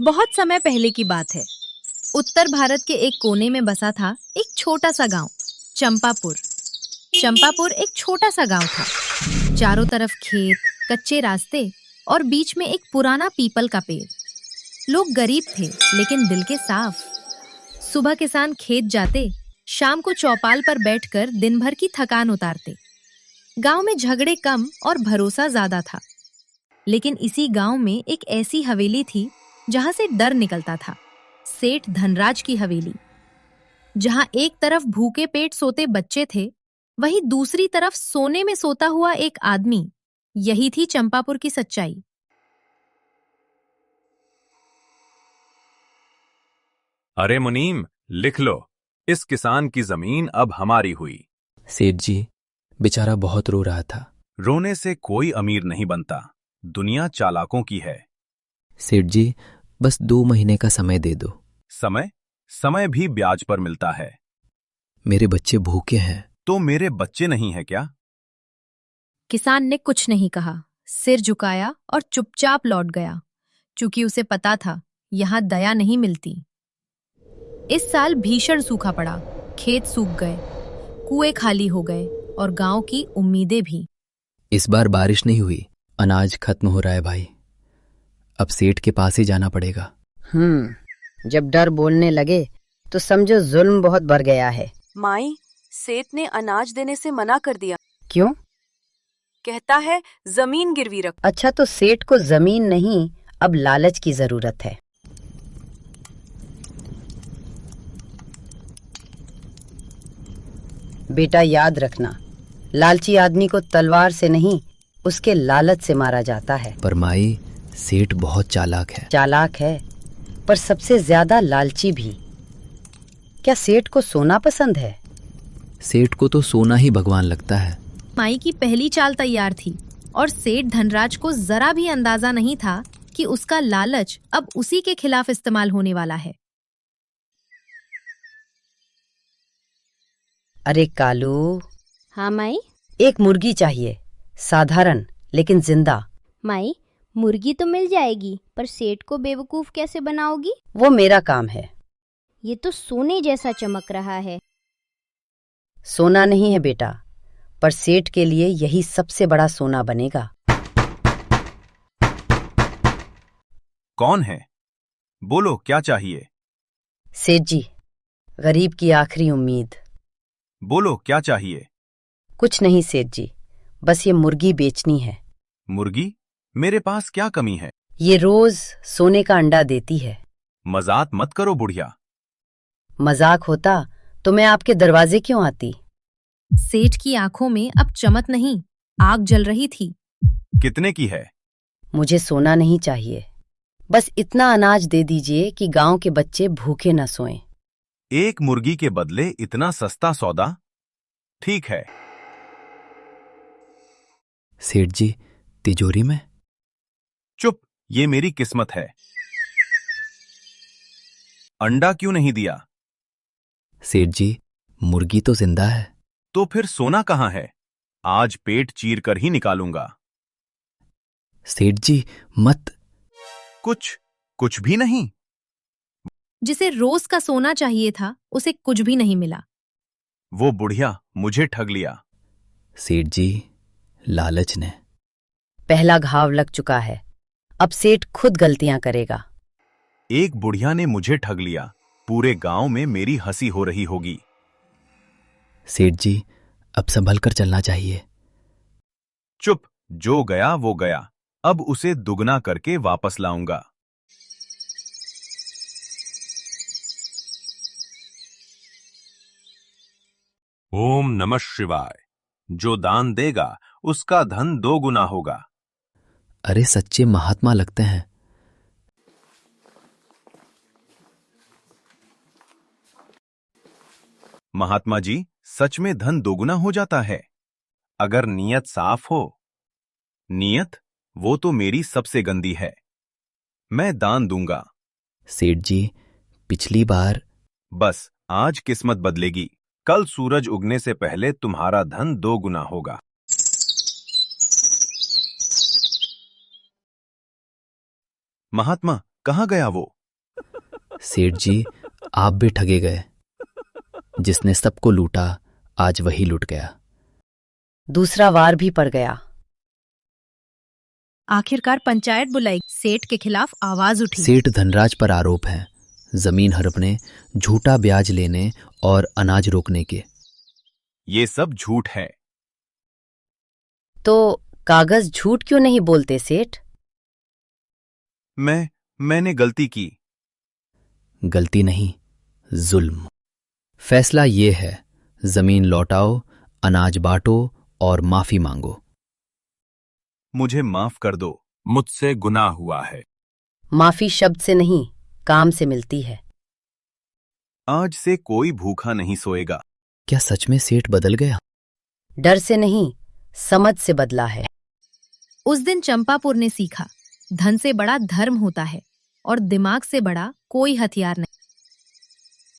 बहुत समय पहले की बात है। उत्तर भारत के एक कोने में बसा था एक छोटा सा गांव, चंपापुर। चंपापुर एक छोटा सा गांव था। चारों तरफ खेत, कच्चे रास्ते और बीच में एक पुराना पीपल का पेड़। लोग गरीब थे लेकिन दिल के साफ। सुबह किसान खेत जाते, शाम को चौपाल पर बैठकर दिन भर की थकान उतारते। गांव में झगड़े कम और भरोसा ज्यादा था। लेकिन इसी गांव में एक ऐसी हवेली थी जहां से डर निकलता था। सेठ धनराज की हवेली। जहां एक तरफ भूखे पेट सोते बच्चे थे, वहीं दूसरी तरफ सोने में सोता हुआ एक आदमी। यही थी चंपापुर की सच्चाई। अरे मुनीम, लिख लो, इस किसान की जमीन अब हमारी हुई। सेठ जी, बेचारा बहुत रो रहा था। रोने से कोई अमीर नहीं बनता, दुनिया चालाकों की है। सेठ जी, बस 2 महीने का समय दे दो। समय भी ब्याज पर मिलता है। मेरे बच्चे भूखे हैं। तो मेरे बच्चे नहीं है क्या? किसान ने कुछ नहीं कहा, सिर झुकाया और चुपचाप लौट गया, क्योंकि उसे पता था यहाँ दया नहीं मिलती। इस साल भीषण सूखा पड़ा, खेत सूख गए, कुएं खाली हो गए और गांव की उम्मीदें भी। इस बार बारिश नहीं हुई, अनाज खत्म हो रहा है भाई। अब सेठ के पास ही जाना पड़ेगा। जब डर बोलने लगे तो समझो जुल्म बहुत बढ़ गया है। माई, सेठ ने अनाज देने से मना कर दिया। क्यों? कहता है जमीन गिरवी रख। अच्छा, तो सेठ को जमीन नहीं, अब लालच की जरूरत है। बेटा याद रखना, लालची आदमी को तलवार से नहीं, उसके लालच से मारा जाता है। पर माई, सेठ बहुत चालाक है। चालाक है, पर सबसे ज्यादा लालची भी। क्या सेठ को सोना पसंद है? सेठ को तो सोना ही भगवान लगता है। माई की पहली चाल तैयार थी और सेठ धनराज को जरा भी अंदाजा नहीं था कि उसका लालच अब उसी के खिलाफ इस्तेमाल होने वाला है। अरे कालू। हाँ माई। एक मुर्गी चाहिए, साधारण लेकिन जिंदा। माई, मुर्गी तो मिल जाएगी, पर सेठ को बेवकूफ कैसे बनाओगी? वो मेरा काम है। ये तो सोने जैसा चमक रहा है। सोना नहीं है बेटा, पर सेठ के लिए यही सबसे बड़ा सोना बनेगा। कौन है? बोलो, क्या चाहिए? सेठ जी, गरीब की आखिरी उम्मीद। बोलो, क्या चाहिए? कुछ नहीं सेठ जी, बस ये मुर्गी बेचनी है। मुर्गी? मेरे पास क्या कमी है? ये रोज सोने का अंडा देती है। मजाक मत करो बुढ़िया। मजाक होता तो मैं आपके दरवाजे क्यों आती? सेठ की आंखों में अब चमक नहीं, आग जल रही थी। कितने की है? मुझे सोना नहीं चाहिए, बस इतना अनाज दे दीजिए कि गांव के बच्चे भूखे न सोएं। एक मुर्गी के बदले इतना सस्ता सौदा? ठीक है। सेठ जी, तिजोरी में? चुप, ये मेरी किस्मत है। अंडा क्यों नहीं दिया? सेठ जी, मुर्गी तो जिंदा है। तो फिर सोना कहाँ है? आज पेट चीर कर ही निकालूंगा। सेठ जी, मत। कुछ भी नहीं? जिसे रोज का सोना चाहिए था, उसे कुछ भी नहीं मिला। वो बुढ़िया मुझे ठग लिया। सेठ जी, लालच ने। पहला घाव लग चुका है, अब सेठ खुद गलतियां करेगा। एक बुढ़िया ने मुझे ठग लिया, पूरे गांव में मेरी हंसी हो रही होगी। सेठ जी, अब संभल कर चलना चाहिए। चुप, जो गया वो गया, अब उसे दुगना करके वापस लाऊंगा। ओम नमः शिवाय। जो दान देगा उसका धन 2 गुना होगा। अरे सच्चे महात्मा लगते हैं। महात्मा जी, सच में धन 2 गुना हो जाता है, अगर नीयत साफ हो। नीयत? वो तो मेरी सबसे गंदी है। मैं दान दूंगा। सेठ जी, पिछली बार। बस आज किस्मत बदलेगी, कल सूरज उगने से पहले तुम्हारा धन 2 गुना होगा। महात्मा, कहाँ गया वो? सेठ जी, आप भी ठगे गए। जिसने सबको लूटा आज वही लुट गया। दूसरा वार भी पड़ गया। आखिरकार पंचायत बुलाई, सेठ के खिलाफ आवाज उठी। सेठ धनराज पर आरोप है, जमीन हड़पने, झूठा ब्याज लेने और अनाज रोकने के। ये सब झूठ है। तो कागज झूठ क्यों नहीं बोलते सेठ? मैंने गलती की। गलती नहीं, जुल्म। फैसला ये है, जमीन लौटाओ, अनाज बांटो और माफी मांगो। मुझे माफ कर दो, मुझसे गुनाह हुआ है। माफी शब्द से नहीं, काम से मिलती है। आज से कोई भूखा नहीं सोएगा। क्या सच में सेठ बदल गया? डर से नहीं, समझ से बदला है। उस दिन चंपापुर ने सीखा, धन से बड़ा धर्म होता है और दिमाग से बड़ा कोई हथियार नहीं।